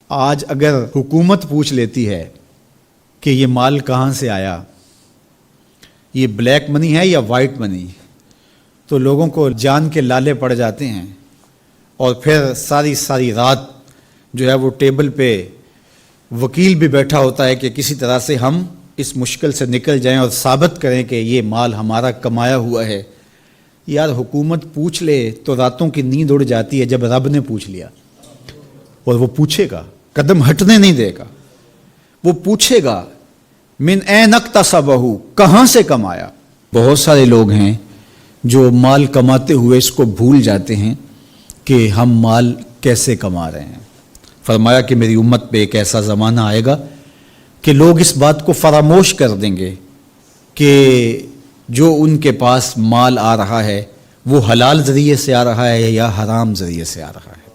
آج اگر حکومت پوچھ لیتی ہے کہ یہ مال کہاں سے آیا، یہ بلیک منی ہے یا وائٹ منی، تو لوگوں کو جان کے لالے پڑ جاتے ہیں، اور پھر ساری رات جو ہے وہ ٹیبل پہ وکیل بھی بیٹھا ہوتا ہے کہ کسی طرح سے ہم اس مشکل سے نکل جائیں اور ثابت کریں کہ یہ مال ہمارا کمایا ہوا ہے۔ یار حکومت پوچھ لے تو راتوں کی نیند اڑ جاتی ہے جب رب نے پوچھ لیا، اور وہ پوچھے گا، قدم ہٹنے نہیں دے گا، وہ پوچھے گا من این اکتسبہ، کہاں سے کمایا۔ بہت سارے لوگ ہیں جو مال کماتے ہوئے اس کو بھول جاتے ہیں کہ ہم مال کیسے کما رہے ہیں۔ فرمایا کہ میری امت پہ ایک ایسا زمانہ آئے گا کہ لوگ اس بات کو فراموش کر دیں گے کہ جو ان کے پاس مال آ رہا ہے وہ حلال ذریعے سے آ رہا ہے یا حرام ذریعے سے آ رہا ہے۔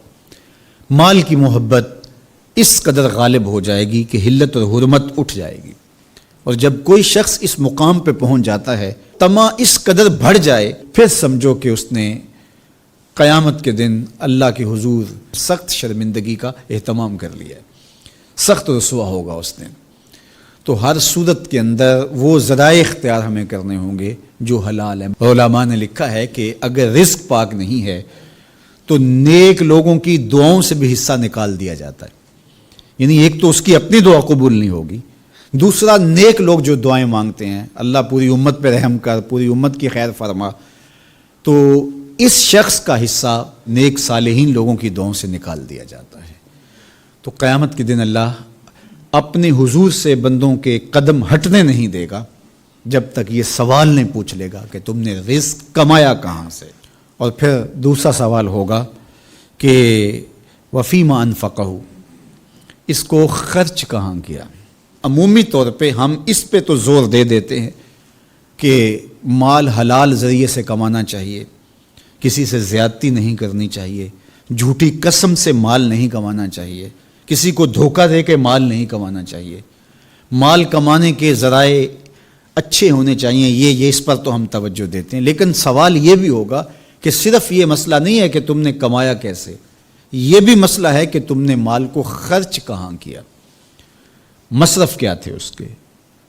مال کی محبت اس قدر غالب ہو جائے گی کہ حلت اور حرمت اٹھ جائے گی، اور جب کوئی شخص اس مقام پہ پہنچ جاتا ہے، طمع اس قدر بڑھ جائے، پھر سمجھو کہ اس نے قیامت کے دن اللہ کے حضور سخت شرمندگی کا اہتمام کر لیا ہے، سخت رسوا ہوگا اس دن۔ تو ہر صورت کے اندر وہ ذرائع اختیار ہمیں کرنے ہوں گے جو حلال ہیں۔ علماء نے لکھا ہے کہ اگر رزق پاک نہیں ہے تو نیک لوگوں کی دعاؤں سے بھی حصہ نکال دیا جاتا ہے، یعنی ایک تو اس کی اپنی دعا قبول نہیں ہوگی، دوسرا نیک لوگ جو دعائیں مانگتے ہیں، اللہ پوری امت پہ رحم کر، پوری امت کی خیر فرما، تو اس شخص کا حصہ نیک صالحین لوگوں کی دعاؤں سے نکال دیا جاتا ہے۔ تو قیامت کے دن اللہ اپنے حضور سے بندوں کے قدم ہٹنے نہیں دے گا جب تک یہ سوال نہیں پوچھ لے گا کہ تم نے رزق کمایا کہاں سے۔ اور پھر دوسرا سوال ہوگا کہ وفیما انفقہ، اس کو خرچ کہاں کیا۔ عمومی طور پہ ہم اس پہ تو زور دے دیتے ہیں کہ مال حلال ذریعے سے کمانا چاہیے، کسی سے زیادتی نہیں کرنی چاہیے، جھوٹی قسم سے مال نہیں کمانا چاہیے، کسی کو دھوکہ دے کے مال نہیں کمانا چاہیے، مال کمانے کے ذرائع اچھے ہونے چاہیے، یہ اس پر تو ہم توجہ دیتے ہیں۔ لیکن سوال یہ بھی ہوگا کہ صرف یہ مسئلہ نہیں ہے کہ تم نے کمایا کیسے، یہ بھی مسئلہ ہے کہ تم نے مال کو خرچ کہاں کیا، مصرف کیا تھے اس کے،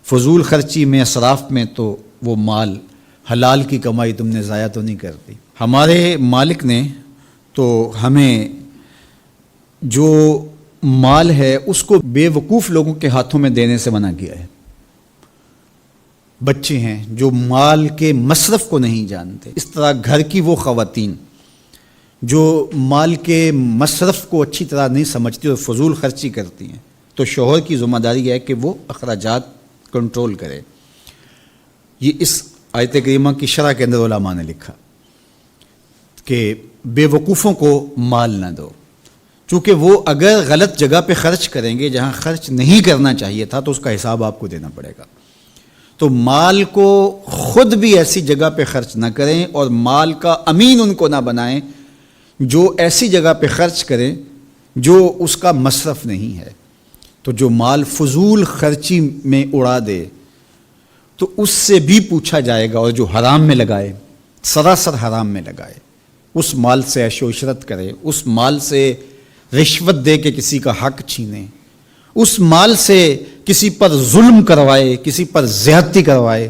فضول خرچی میں، اسراف میں تو وہ مال حلال کی کمائی تم نے ضائع تو نہیں کر دی۔ ہمارے مالک نے تو ہمیں جو مال ہے اس کو بے وقوف لوگوں کے ہاتھوں میں دینے سے منع کیا ہے۔ بچے ہیں جو مال کے مصرف کو نہیں جانتے، اس طرح گھر کی وہ خواتین جو مال کے مصرف کو اچھی طرح نہیں سمجھتی اور فضول خرچی کرتی ہیں، تو شوہر کی ذمہ داری ہے کہ وہ اخراجات کنٹرول کرے۔ یہ اس آیت کریمہ کی شرح کے اندر علماء نے لکھا کہ بے وقوفوں کو مال نہ دو، چونکہ وہ اگر غلط جگہ پہ خرچ کریں گے جہاں خرچ نہیں کرنا چاہیے تھا تو اس کا حساب آپ کو دینا پڑے گا۔ تو مال کو خود بھی ایسی جگہ پہ خرچ نہ کریں، اور مال کا امین ان کو نہ بنائیں جو ایسی جگہ پہ خرچ کریں جو اس کا مصرف نہیں ہے۔ تو جو مال فضول خرچی میں اڑا دے تو اس سے بھی پوچھا جائے گا، اور جو حرام میں لگائے، سراسر حرام میں لگائے، اس مال سے عیش و عشرت کرے، اس مال سے رشوت دے کے کسی کا حق چھینے، اس مال سے کسی پر ظلم کروائے، کسی پر زیادتی کروائے،